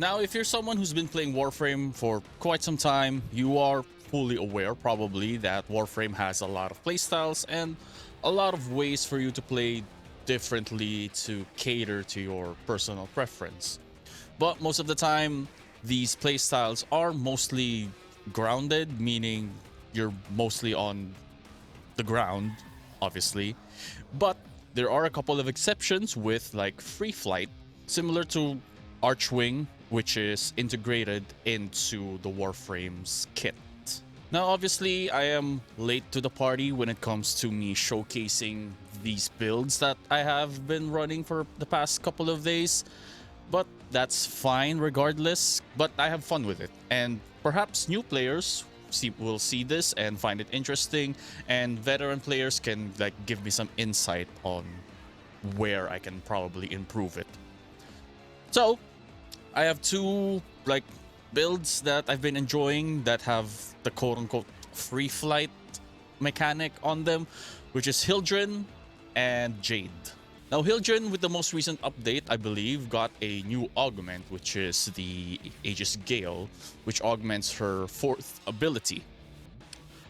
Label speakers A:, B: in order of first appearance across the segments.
A: Now, if you're someone who's been playing Warframe for quite some time, you are fully aware probably that Warframe has a lot of playstyles and a lot of ways for you to play differently to cater to your personal preference. But most of the time, these playstyles are mostly grounded, meaning you're mostly on the ground, obviously. But there are a couple of exceptions with like free flight, similar to Archwing, which is integrated into the Warframes kit. Now, obviously, I am late to the party when it comes to me showcasing these builds that I have been running for the past couple of days, but that's fine regardless. But I have fun with it, and perhaps new players will see this and find it interesting, and veteran players can like give me some insight on where I can probably improve it. So I have two like builds that I've been enjoying that have the quote-unquote free flight mechanic on them, which is Hildren and Jade. Now, Hildren, with the most recent update, I believe, got a new augment, which is the Aegis Gale, which augments her fourth ability,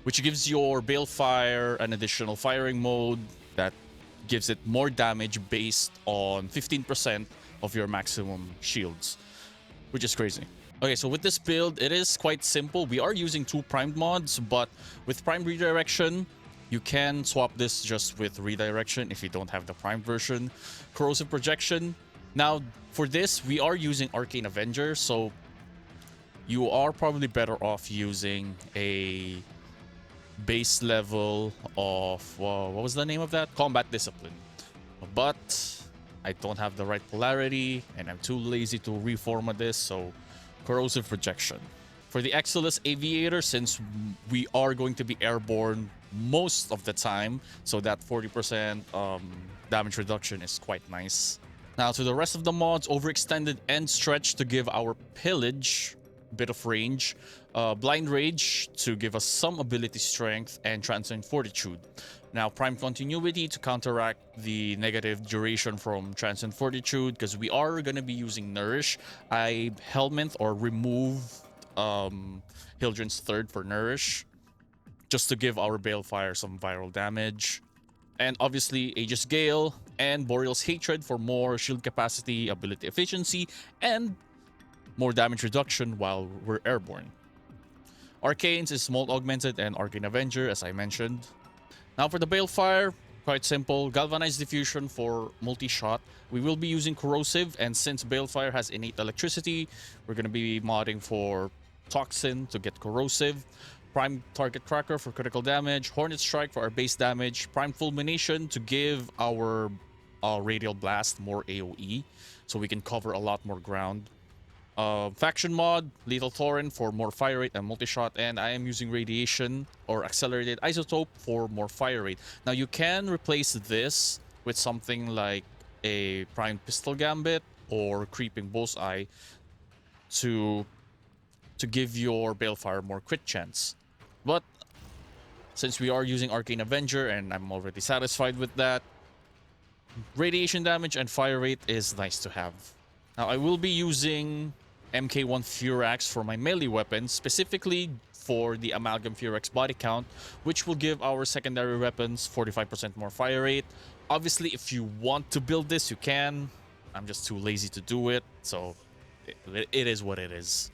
A: which gives your Balefire an additional firing mode that gives it more damage based on 15% of your maximum shields, which is crazy. Okay, so with this build, it is quite simple. We are using two primed mods, but with prime redirection, you can swap this just with redirection if you don't have the prime version. Corrosive projection. Now, for this, we are using Arcane Avenger, so you are probably better off using a base level of, what was the name of that? Combat Discipline. But I don't have the right polarity, and I'm too lazy to reformat this, so Corrosive Projection. For the Exilus Aviator, since we are going to be airborne most of the time, so that 40% damage reduction is quite nice. Now to the rest of the mods, Overextended and Stretch to give our Pillage a bit of range, Blind Rage to give us some ability strength, and Transcend Fortitude. Now, Prime Continuity to counteract the negative duration from Transcend Fortitude, because we are going to be using Nourish. I helmet or remove Hildren's third for Nourish, just to give our Balefire some viral damage. And obviously, Aegis Gale and Boreal's Hatred for more shield capacity, ability efficiency, and more damage reduction while we're airborne. Arcanes is Mold Augmented and Arcane Avenger, as I mentioned. Now for the Balefire, quite simple. Galvanized Diffusion for multi-shot. We will be using Corrosive, and since Balefire has innate electricity, we're going to be modding for Toxin to get Corrosive. Prime Target Tracker for critical damage. Hornet Strike for our base damage. Prime Fulmination to give our Radial Blast more AoE, so we can cover a lot more ground. Faction mod, Lethal Thorin for more fire rate and multi-shot, and I am using Radiation or Accelerated Isotope for more fire rate. Now you can replace this with something like a Prime Pistol Gambit or Creeping Bullseye to give your Balefire more crit chance. But since we are using Arcane Avenger and I'm already satisfied with that, radiation damage and fire rate is nice to have. Now I will be using MK1 Furax for my melee weapons, specifically for the Amalgam Furax body count, which will give our secondary weapons 45% more fire rate. Obviously, if you want to build this, you can. I'm just too lazy to do it, so it is what it is.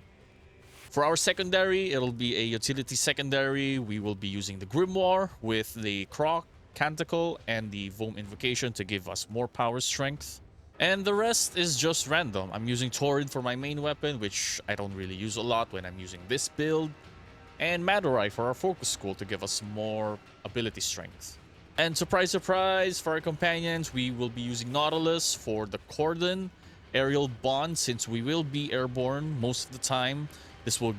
A: For our secondary, it'll be a utility secondary. We will be using the Grimoire with the Croc, Canticle, and the Vom Invocation to give us more power strength. And the rest is just random. I'm using Taurin for my main weapon, which I don't really use a lot when I'm using this build. And Madurai for our focus school to give us more ability strength. And surprise, surprise, for our companions, we will be using Nautilus for the Cordon, Aerial Bond, since we will be airborne most of the time. This will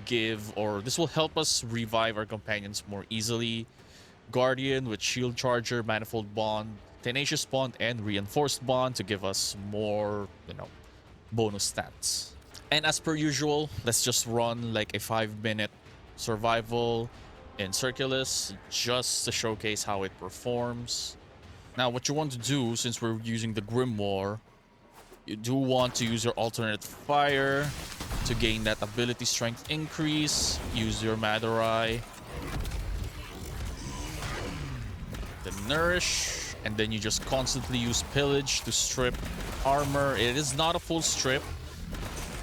A: help us revive our companions more easily. Guardian with Shield Charger, Manifold Bond, Tenacious Bond, and Reinforced Bond to give us more, bonus stats. And as per usual, let's just run like a 5-minute survival in Circulus just to showcase how it performs. Now, what you want to do, since we're using the Grimoire, you do want to use your alternate fire To gain that ability strength increase, use your Madurai. Then nourish, and then you just constantly use pillage to strip armor. It is not a full strip,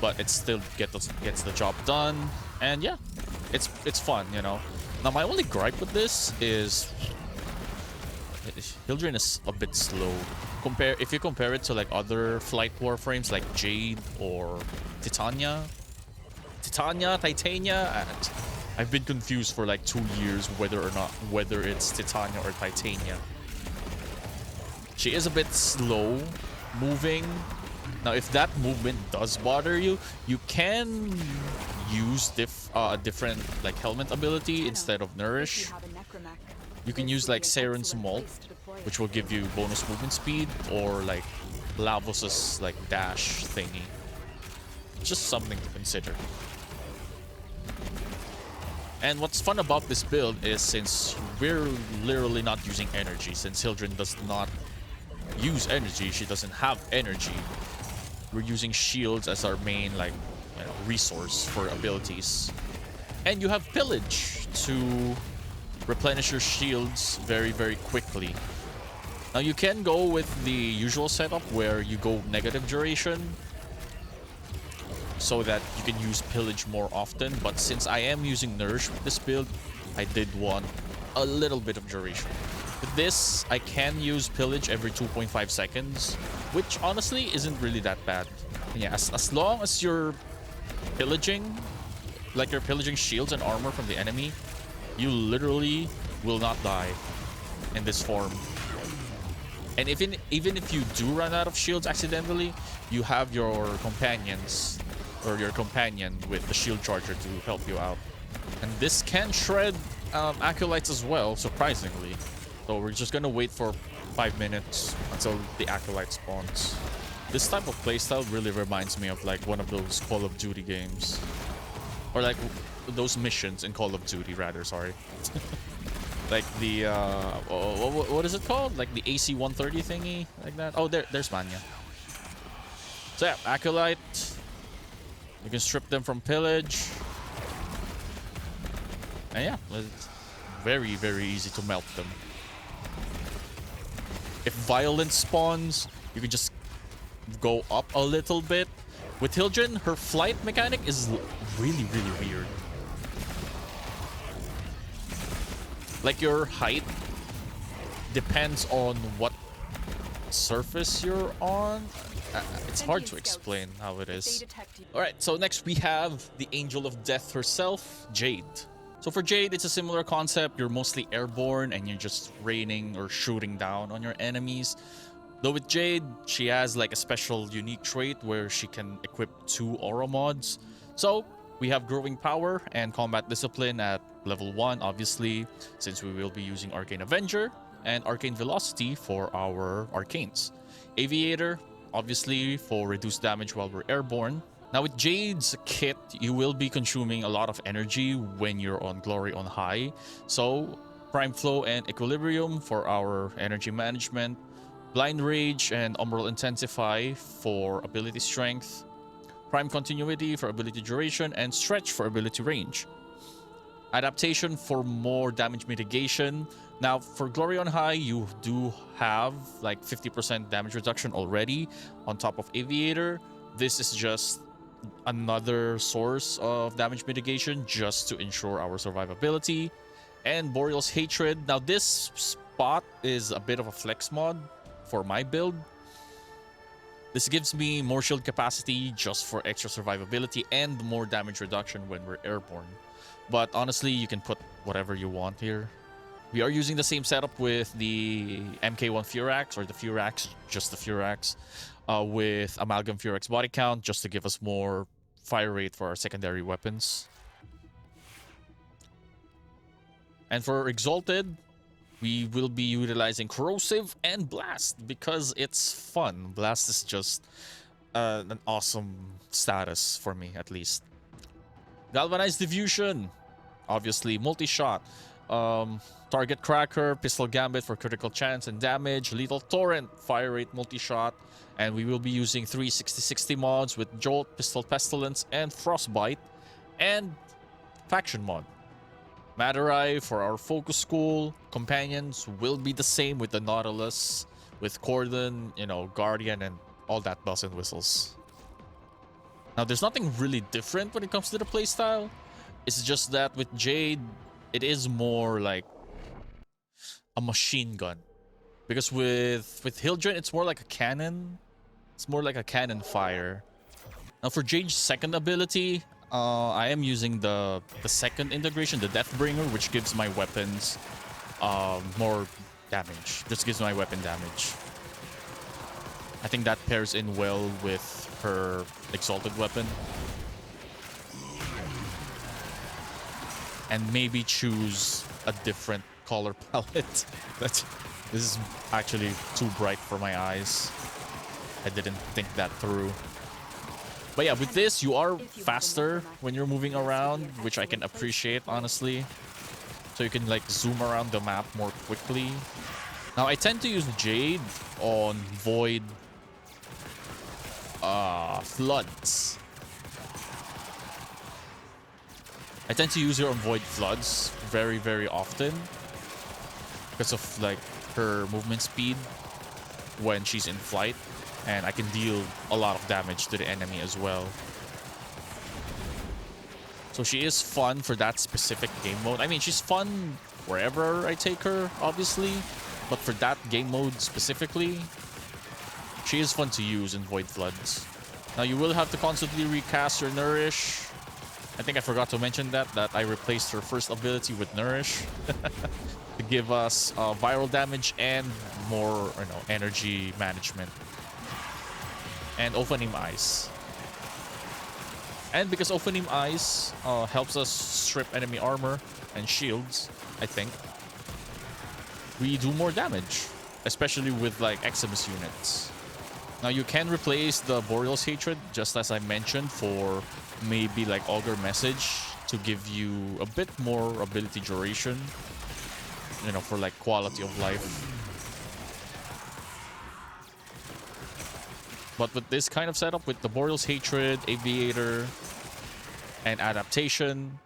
A: but it still gets the job done. And yeah, it's fun, you know. Now my only gripe with this is Hildren is a bit slow. If you compare it to like other flight warframes like Jade or Titania, Titania. I've been confused for like 2 years whether it's Titania or Titania. She is a bit slow moving. Now, if that movement does bother you, you can use a different like helmet ability instead of Nourish. You can use like Saren's Molt, which will give you bonus movement speed, or like Lavos's like dash thingy. Just something to consider. And what's fun about this build is since we're literally not using energy, since Hildren does not use energy, she doesn't have energy, we're using shields as our main like resource for abilities. And you have pillage to replenish your shields very, very quickly. Now you can go with the usual setup where you go negative duration so that you can use pillage more often, but since I am using Nourish with this build, I did want a little bit of duration. With this, I can use pillage every 2.5 seconds, which honestly isn't really that bad. And yeah, as long as you're pillaging, like you're pillaging shields and armor from the enemy, you literally will not die in this form. And even if you do run out of shields accidentally, you have your companions or your companion with the shield charger to help you out. And this can shred acolytes as well, surprisingly. So we're just gonna wait for 5 minutes until the acolyte spawns. This type of playstyle really reminds me of like one of those Call of Duty games, or like those missions in Call of Duty, rather. Sorry. Like the what is it called? Like the AC-130 thingy, like that. Oh, there's Manya. So yeah, acolyte. You can strip them from pillage. And yeah, it's very, very easy to melt them. If violence spawns, you can just go up a little bit. With Hildren, her flight mechanic is really, really weird. Like your height depends on what surface you're on. It's hard to explain how it is. Alright, so next we have the Angel of Death herself, Jade. So for Jade, it's a similar concept. You're mostly airborne and you're just raining or shooting down on your enemies. Though with Jade, she has like a special unique trait where she can equip 2 aura mods. So we have Growing Power and Combat Discipline at level 1, obviously, since we will be using Arcane Avenger, and Arcane Velocity for our arcanes. Aviator, obviously, for reduced damage while we're airborne. Now with Jade's kit, you will be consuming a lot of energy when you're on Glory on High. So Prime Flow and Equilibrium for our energy management. Blind Rage and Umbral Intensify for ability strength. Prime Continuity for ability duration, and Stretch for ability range. Adaptation for more damage mitigation. Now, for Glory on High, you do have like 50% damage reduction already on top of Aviator. This is just another source of damage mitigation just to ensure our survivability. And Boreal's Hatred. Now, this spot is a bit of a flex mod for my build. This gives me more shield capacity just for extra survivability and more damage reduction when we're airborne. But honestly, you can put whatever you want here. We are using the same setup with the MK1 Furax, or the Furax, just the Furax, with Amalgam Furax body count, just to give us more fire rate for our secondary weapons. And for Exalted, we will be utilizing Corrosive and Blast because it's fun. Blast is just an awesome status for me, at least. Galvanized Diffusion, obviously multi-shot. Target Cracker, Pistol Gambit for critical chance and damage, Lethal Torrent, Fire Rate Multi-Shot, and we will be using 360 mods with Jolt, Pistol Pestilence, and Frostbite, and Faction mod. Madarai for our Focus School. Companions will be the same with the Nautilus, with Cordon, you know, Guardian, and all that bells and whistles. Now, there's nothing really different when it comes to the playstyle. It's just that with Jade, it is more like a machine gun. Because with Hildren, it's more like a cannon. It's more like a cannon fire. Now, for Jade's second ability, I am using the second integration, the Deathbringer, which gives my weapons more damage. Just gives my weapon damage. I think that pairs in well with her Exalted weapon. And maybe choose a different color palette. This is actually too bright for my eyes. I didn't think that through. But yeah, with this, you are faster when you're moving around, which I can appreciate, honestly. So you can like zoom around the map more quickly. Now, I tend to use Jade on Void Floods. I tend to use her on Void Floods very, very often. Because of like her movement speed when she's in flight. And I can deal a lot of damage to the enemy as well. So she is fun for that specific game mode. I mean, she's fun wherever I take her, obviously. But for that game mode specifically, she is fun to use in Void Floods. Now, you will have to constantly recast your Nourish. I think I forgot to mention that I replaced her first ability with Nourish. To give us viral damage and more, you know, energy management. And Ophanim Eyes. And because Ophanim Eyes helps us strip enemy armor and shields, I think, we do more damage, especially with like Eximus units. Now, you can replace the Boreal's Hatred, just as I mentioned, for maybe like Augur Message to give you a bit more ability duration, you know, for like quality of life. But with this kind of setup, with the Boreal's Hatred, Aviator, and Adaptation,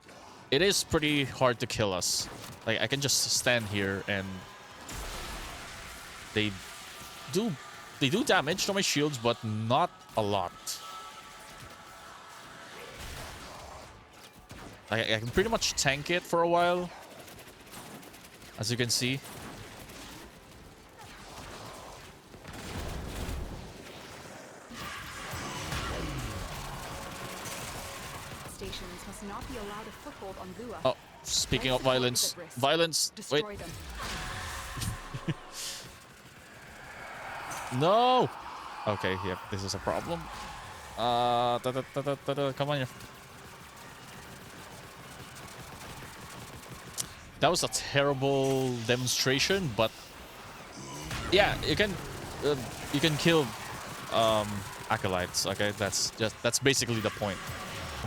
A: it is pretty hard to kill us. Like, I can just stand here and they do damage to my shields, but not a lot. I can pretty much tank it for a while, as you can see.
B: Must not be allowed a foothold on Lua.
A: Oh, speaking of violence. Violence. Wait. No. Okay, yep, this is a problem. Come on here. That was a terrible demonstration, but yeah, you can kill acolytes. Okay, that's basically the point.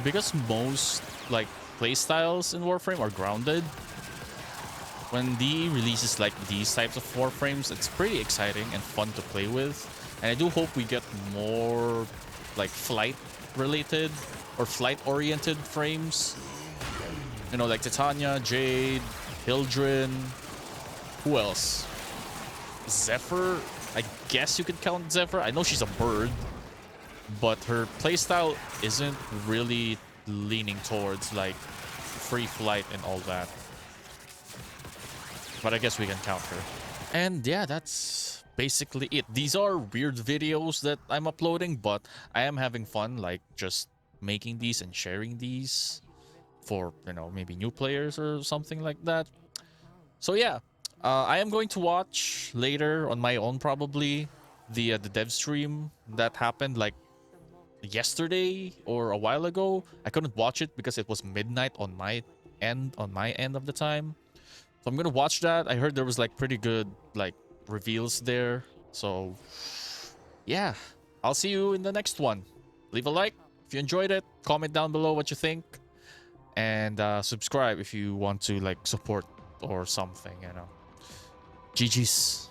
A: Because most like playstyles in Warframe are grounded, when DE releases like these types of Warframes, it's pretty exciting and fun to play with. And I do hope we get more like flight related or flight oriented frames. You know, like Titania, Jade, Hildren. Who else? Zephyr? I guess you could count Zephyr. I know she's a bird, but her playstyle isn't really leaning towards like free flight and all that. But I guess we can count her. And yeah, that's basically it. These are weird videos that I'm uploading, but I am having fun, like just making these and sharing these for, you know, maybe new players or something like that. So yeah, I am going to watch later on my own probably the dev stream that happened like yesterday or a while ago. I couldn't watch it because it was midnight on my end of the time. So I'm gonna watch that. I heard there was like pretty good like reveals there. So yeah, I'll see you in the next one. Leave a like if you enjoyed it. Comment down below what you think, and subscribe if you want to like support or something, you know. GG's.